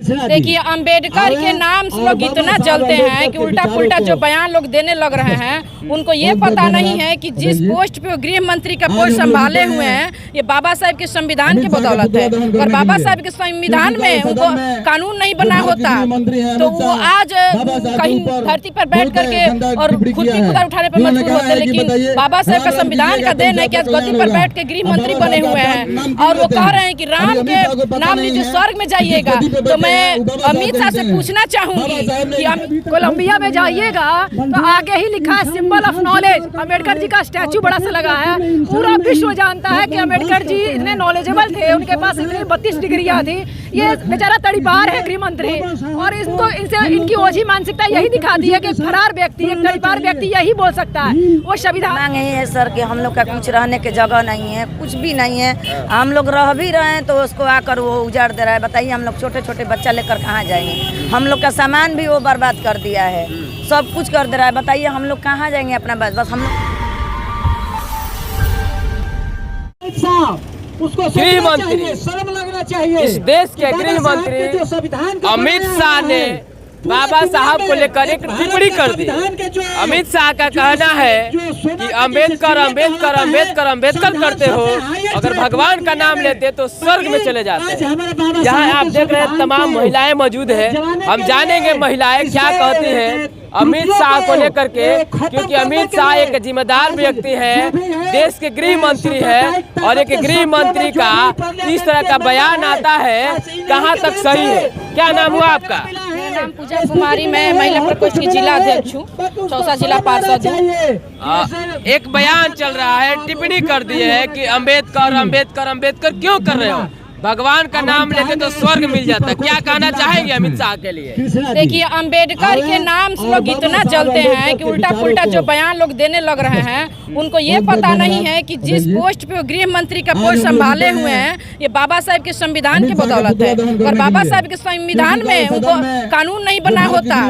देखिए, अंबेडकर के नाम से लोग इतना जलते हैं कि उल्टा पुल्टा जो बयान लोग देने लग रहे हैं, उनको ये पता नहीं है कि जिस पोस्ट पे गृह मंत्री का पोस्ट संभाले हुए हैं, ये बाबा साहब के संविधान के बदौलत है। और बाबा साहब के संविधान में उनको कानून नहीं बना होता तो वो आज कहीं धरती पर बैठ करके और खुद की खुदा उठाने पर मजबूर होते। लेकिन बाबा साहब का संविधान का देन है कि आज गद्दी पर बैठ के गृह मंत्री बने हुए हैं और वो कह रहे हैं कि राम के नाम लीजिए स्वर्ग में जाइएगा। तो मैं अमित शाह से पूछना चाहूंगी कि कोलंबिया में जाइएगा तो आगे ही लिखा है symbol of knowledge, Ambedkar ji का स्टैचू बड़ा सा लगा है। पूरा विश्व जानता है कि अम्बेडकर जी इतने नॉलेजेबल थे, उनके पास इतनी 32 डिग्रियां थी। ये बेचारा तड़ीपार है गृह मंत्री और इसको इनसे इनकी ओझी मानसिकता यही दिखाती है कि फरार व्यक्ति, एक तड़ीपार व्यक्ति यही बोल सकता है। वो संविधान मांग यही है सर कि हम लोग का कुछ रहने की जगह नहीं है, कुछ भी नहीं है। हम लोग रह भी रहे हैं तो उसको आकर वो उजाड़ दे रहा है। बताइए हम लोग छोटे छोटे बच्चा लेकर कहाँ जाएंगे? हम लोग का सामान भी वो बर्बाद कर दिया है, सब कुछ कर दे रहा है। बताइए हम लोग कहाँ जाएंगे अपना? बस हम लोग गृह मंत्री, शर्म लगना चाहिए। इस देश के गृह मंत्री अमित शाह ने बाबा साहब को लेकर एक टिप्पणी कर दी। अमित शाह का कहना है कि अम्बेडकर अम्बेडकर अम्बेडकर अम्बेडकर करते हो, अगर भगवान का नाम लेते तो स्वर्ग में चले जाते हैं। यहाँ आप देख रहे हैं तमाम महिलाएं मौजूद है। हम जानेंगे महिलाएं क्या कहती हैं अमित शाह को लेकर के, क्योंकि अमित शाह एक जिम्मेदार व्यक्ति है, देश के गृह मंत्री है और एक गृह मंत्री का इस तरह का बयान आता है, कहाँ तक सही है? क्या नाम हुआ आपका? मेरा नाम पूजा कुमारी, मैं महिला प्रकोष्ठ की जिला अध्यक्ष हूँ, चौसा जिला पार्षद हूँ। एक बयान चल रहा है, टिप्पणी कर दी है कि अम्बेडकर अम्बेडकर अम्बेडकर क्यों कर रहे हो? भगवान का नाम लेते तो स्वर्ग मिल जाता। क्या कहना चाहेंगे अमित शाह के लिए? देखिए, अंबेडकर के नाम से लोग इतना जलते हैं कि उल्टा पुल्टा जो बयान लोग देने लग रहे हैं, उनको ये पता नहीं है कि जिस पोस्ट पे गृह मंत्री का पोस्ट संभाले हुए हैं, ये बाबा साहब के संविधान के बदौलत है। और बाबा साहब के संविधान में उनको कानून नहीं बना होता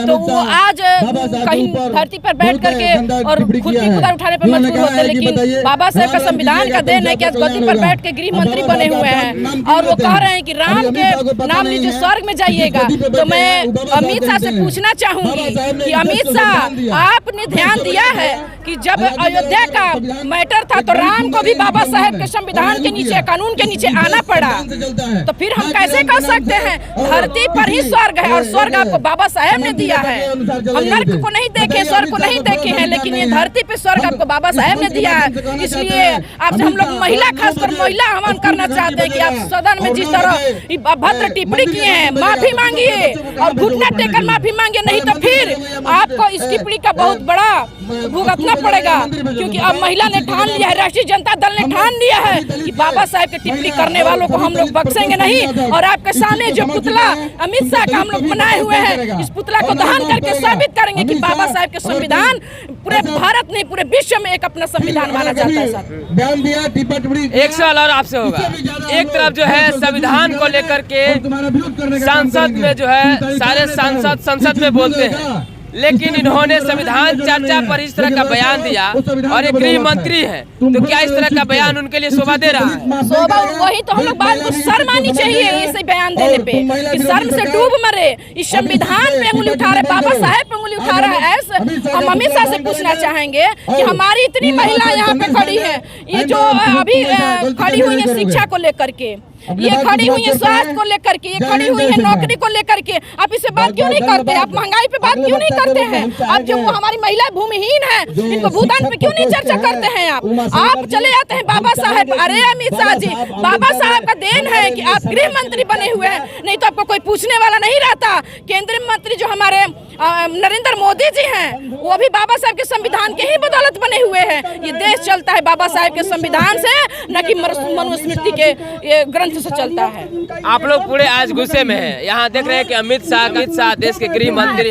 तो वो आज कहीं धरती पर बैठ करके और खुद की खुदा उठाने पर मजबूर होते। लेकिन बाबा साहब का संविधान का देन है कि आज गद्दी पर बैठ के गृह मंत्री बने हुए हैं और वो कह रहे हैं कि राम के नाम लीजिए स्वर्ग में जाइएगा। तो मैं अमित शाह से पूछना चाहूंगी कि अमित शाह, आपने ध्यान दिया है कि जब अयोध्या का मैटर था तो राम को भी बाबा साहेब के संविधान के नीचे, कानून के नीचे आना पड़ा। तो फिर हम कैसे कर सकते हैं? धरती पर ही स्वर्ग है और स्वर्ग आपको बाबा साहेब ने दिया है। हम नर्क को नहीं देखे, स्वर्ग को नहीं देखे हैं, लेकिन ये धरती पे स्वर्ग आपको बाबा साहेब ने दिया है। इसलिए आपसे हम लोग महिला, खासकर महिला आह्वान करना चाहते हैं कि आप सदन में जिस तरह अभद्र टिप्पणी किए हैं, माफी मांगिए और घुटना टेकर माफी मांगिए, नहीं तो फिर आपको इस टिप्पणी का बहुत बड़ा भुगतना पड़ेगा। क्योंकि अब महिला ने ठान लिया है, राष्ट्रीय जनता दल ने ठान लिया है कि बाबा साहब की टिप्पणी करने वालों को हम लोग बख्शेंगे नहीं। और आपके सामने जो पुतला अमित शाह का हम लोग बनाए हुए हैं, इस पुतला को दहन करके साबित करेंगे कि बाबा साहब के संविधान पूरे भारत नहीं, पूरे विश्व में एक अपना संविधान माना जाता है। सर, एक सवाल और आपसे होगा। एक तरफ जो है संविधान को लेकर के संसद में जो है सारे सांसद संसद में बोलते हैं, लेकिन इन्होंने संविधान चर्चा पर इस तरह का बयान दिया और एक गृह मंत्री है, तो क्या इस तरह का बयान उनके लिए शोभा दे रहा है? शोभा वही तो हम लोग बात को शर्म आनी चाहिए ऐसे बयान देने पे कि शर्म से डूब मरे। इस संविधान पे उंगली उठा रहे, बाबा साहेब पे उंगली उठा रहा है। ऐसे हम अमित शाह से पूछना चाहेंगे कि हमारी इतनी महिला यहाँ पे खड़ी है, ये जो अभी खड़ी हुई है शिक्षा को लेकर के, ये खड़ी हुई है स्वास्थ्य को लेकर के, ये खड़ी हुई है नौकरी को लेकर के, आप इससे बात क्यों नहीं करते? आप महंगाई पे बात क्यों नहीं करते हैं? आप जो हमारी महिला भूमिहीन है, इनको भूदान पे क्यों नहीं चर्चा करते हैं? आप चले जाते हैं बाबा साहब। अरे अमित शाह जी, बाबा साहब का देन है कि आप गृह मंत्री बने हुए हैं, नहीं तो आपको कोई पूछने वाला नहीं रहता। केंद्रीय मंत्री जो हमारे नरेंद्र मोदी जी हैं, वो भी बाबा साहब के संविधान के ही बदौलत बने हुए हैं। ये देश चलता है बाबा साहब के संविधान से, न कि मनुस्मृति के ग्रंथ से चलता है। आप लोग पूरे आज गुस्से में हैं। यहाँ देख रहे हैं कि अमित शाह देश के गृह मंत्री,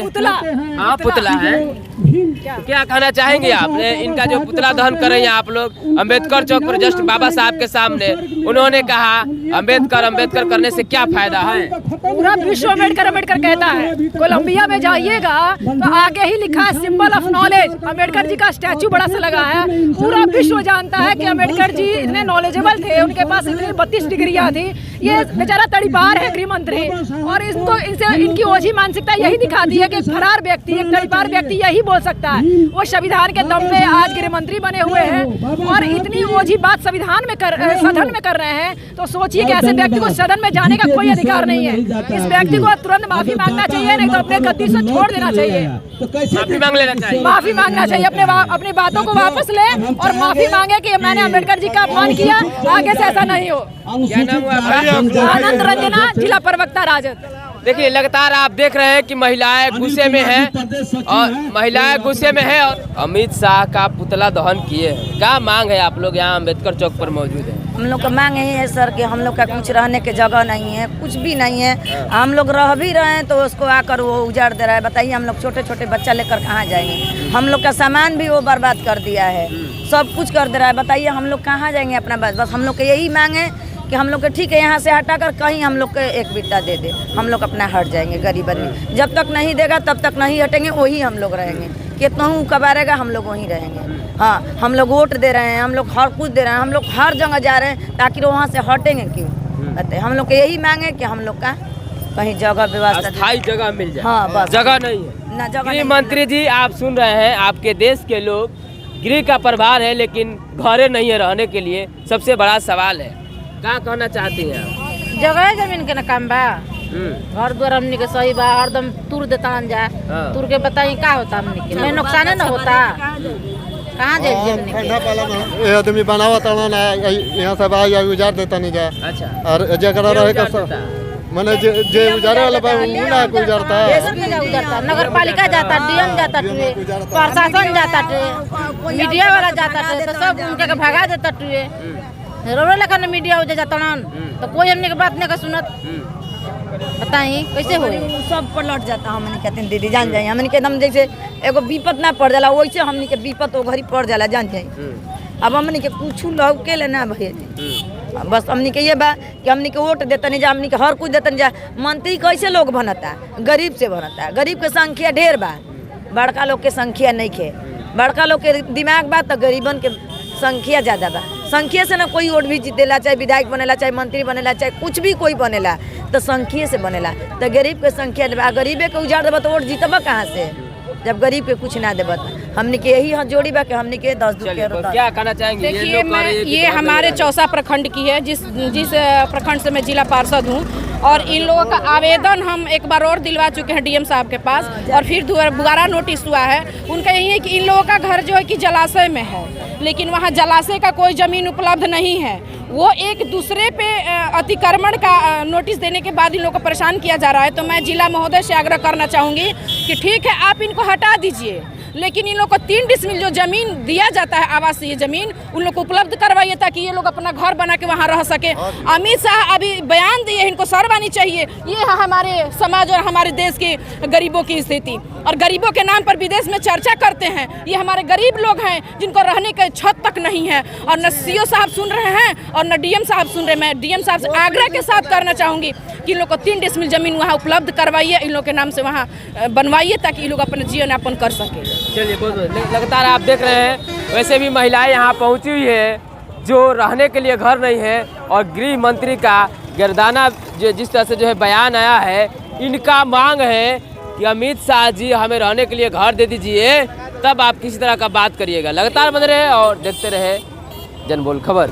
हाँ पुतला है। क्या कहना चाहेंगे आप? इनका जो पुतला दहन कर रहे हैं आप लोग अम्बेडकर चौक पर, जस्ट बाबा साहब के सामने, उन्होंने कहा अम्बेडकर अम्बेडकर करने से क्या फायदा है? पूरा विश्व अम्बेडकर अम्बेडकर कहता है। कोलंबिया में जाइए देखिएगा तो आगे ही लिखा है symbol of knowledge. Ambedkar ji का स्टैचू बड़ा सा लगा है। पूरा विश्व जानता है कि अम्बेडकर जी इतने नॉलेजेबल थे, उनके पास इतनी 32 डिग्रियां थी। ये बेचारा तड़ीपार है गृह मंत्री, और इसको इनकी ओझी मानसिकता यही दिखाती है कि फरार व्यक्ति, एक तड़ीपार व्यक्ति यही बोल सकता है। वो संविधान के दम पे आज गृह मंत्री बने हुए हैं और इतनी ओझी बात सदन में कर रहे हैं। तो सोचिए कि ऐसे व्यक्ति को सदन में जाने का कोई अधिकार नहीं है। इस व्यक्ति को तुरंत माफी मांगना चाहिए, नहीं तो अपने गद्दी से छोड़ देना चाहिए। माफी मांग लेना चाहिए, माफी मांगना चाहिए, अपनी बातों को वापस ले और माफी मांगे कि मैंने अम्बेडकर जी का अपमान किया, आगे से ऐसा नहीं हो। क्या नाम हुआ आपका? आनंद रंजना, जिला प्रवक्ता राजद। देखिए लगातार आप देख रहे हैं कि महिलाएं गुस्से में हैं और अमित शाह का पुतला दहन किए हैं। क्या मांग है? आप लोग यहाँ अम्बेडकर चौक पर मौजूद हैं। हम लोग का मांग यही है सर कि हम लोग का कुछ रहने की जगह नहीं है, कुछ भी नहीं है। हम लोग रह भी रहे हैं तो उसको आकर वो उजाड़ दे रहा है। बताइए हम लोग छोटे छोटे बच्चा लेकर कहाँ जाएंगे? हम लोग का सामान भी वो बर्बाद कर दिया है, सब कुछ कर दे रहा है। बताइए हम लोग कहाँ जाएंगे अपना? बस हम लोग का यही मांग है कि हम लोग को ठीक है यहाँ से हटाकर कहीं हम लोग को एक बिट्टा दे दे, हम लोग अपना हट जाएंगे। गरीब आदमी जब तक नहीं देगा तब तक नहीं हटेंगे, वही हम लोग रहेंगे। कितना कबारेगा हम लोग वहीं रहेंगे। हाँ, हम लोग वोट दे रहे हैं, हम लोग हर कुछ दे रहे हैं, हम लोग हर जगह जा रहे हैं, ताकि वहाँ से हटेंगे क्यों? बताइए हम लोग को यही मांगे कि हम लोग का कहीं जगह व्यवस्था, स्थायी जगह मिल जाए। हाँ बस, जगह नहीं है ना जगह। गृह मंत्री जी आप सुन रहे हैं, आपके देश के लोग गृह का प्रभार है लेकिन घरे नहीं है रहने के लिए। सबसे बड़ा सवाल है, क्या कहना चाहती हैं आप? जगह जमीन के ना काम बा, घर द्वार हमनी के सही बा, हरदम तुर देता जा तुर के। बताई का होता हमनी के में नुकसान न होता? कहाँ जाए जमीन के? ये आदमी बनावत ना यहाँ से बाहर उजाड़ देता नहीं जाए। अच्छा, और जगह रहे का मैंने जे उजारे वाला बा वो ना कोई उजाड़ता है। उजाड़ता नगर पालिका जाता, डीएम जाता, प्रशासन जाता, मीडिया वाला जाता, तो सब उनके भगा देता। रोड लेखन मीडिया हो जाता तो कोई हमने के बात नहीं का सुनत। बताई कैसे हो? सब पलट जाता। हमने कहते हैं दीदी जान जाए, हमने के एकदम जैसे एगो विपत ना पड़ जाला, वैसे हमने के विपत वो घरी पड़ जाला, जान जाए। अब हमने के कुछ लौके लेना भैया जी, बस हमने के ये बा कि हमने के वोट देता नहीं जा, हमने के हर कुछ देता नहीं जा। मंत्री कैसे लोग बनता? गरीब से बनता। गरीब के संख्या ढेर बा, बड़का लोग के संख्या नहीं खे। बड़का लोग के दिमाग बा तो गरीबन के संख्या ज़्यादा बा। संख्या से ना कोई वोट भी जीतेला, चाहे विधायक बनेला, चाहे मंत्री बनेला, चाहे कुछ भी कोई बनेला तो संख्या से बनेला। तो गरीब के संख्या देबा, गरीबे के उजाड़ देबा तो वोट जीतबा कहाँ से? जब गरीब के कुछ ना देबा। हमने के यही हाथ जोड़ी बा कि हमने के 10 क्या कहना चाहेंगे? देखिए ये हमारे चौसा प्रखंड की है, जिस प्रखंड से मैं जिला पार्षद हूँ। और इन लोगों का आवेदन हम एक बार और दिलवा चुके हैं डीएम साहब के पास, और फिर दोबारा नोटिस हुआ है। उनका यही है कि इन लोगों का घर जो है कि जलाशय में है, लेकिन वहाँ जलाशय का कोई ज़मीन उपलब्ध नहीं है। वो एक दूसरे पे अतिक्रमण का नोटिस देने के बाद इन लोगों को परेशान किया जा रहा है। तो मैं जिला महोदय से आग्रह करना चाहूँगी कि ठीक है आप इनको हटा दीजिए, लेकिन इन लोग को 3 डिसमिल जो जमीन दिया जाता है आवासीय जमीन, उन लोग को उपलब्ध करवाइए ताकि ये लोग अपना घर बना के वहाँ रह सके। अमित शाह अभी बयान दिए, इनको शर्म आनी चाहिए। ये है हमारे समाज और हमारे देश के गरीबों की स्थिति, और गरीबों के नाम पर विदेश में चर्चा करते हैं। ये हमारे गरीब लोग हैं जिनको रहने का छत तक नहीं है, और न सीओ साहब सुन रहे हैं और न डीएम साहब सुन रहे। मैं डीएम साहब से आग्रह के साथ करना चाहूँगी कि इन लोग को 3 डिसमिल जमीन वहाँ उपलब्ध करवाइए, इन लोग के नाम से वहाँ बनवाइए ताकि ये लोग अपना जीवन यापन कर सके। चलिए बहुत लगातार आप देख रहे हैं, वैसे भी महिलाएं यहाँ पहुँची हुई है जो रहने के लिए घर नहीं है। और गृह मंत्री का गर्दाना जो जिस तरह से जो है बयान आया है, इनका मांग है कि अमित शाह जी हमें रहने के लिए घर दे दीजिए, तब आप किसी तरह का बात करिएगा। लगातार बने रहे और देखते रहे जनबोल खबर।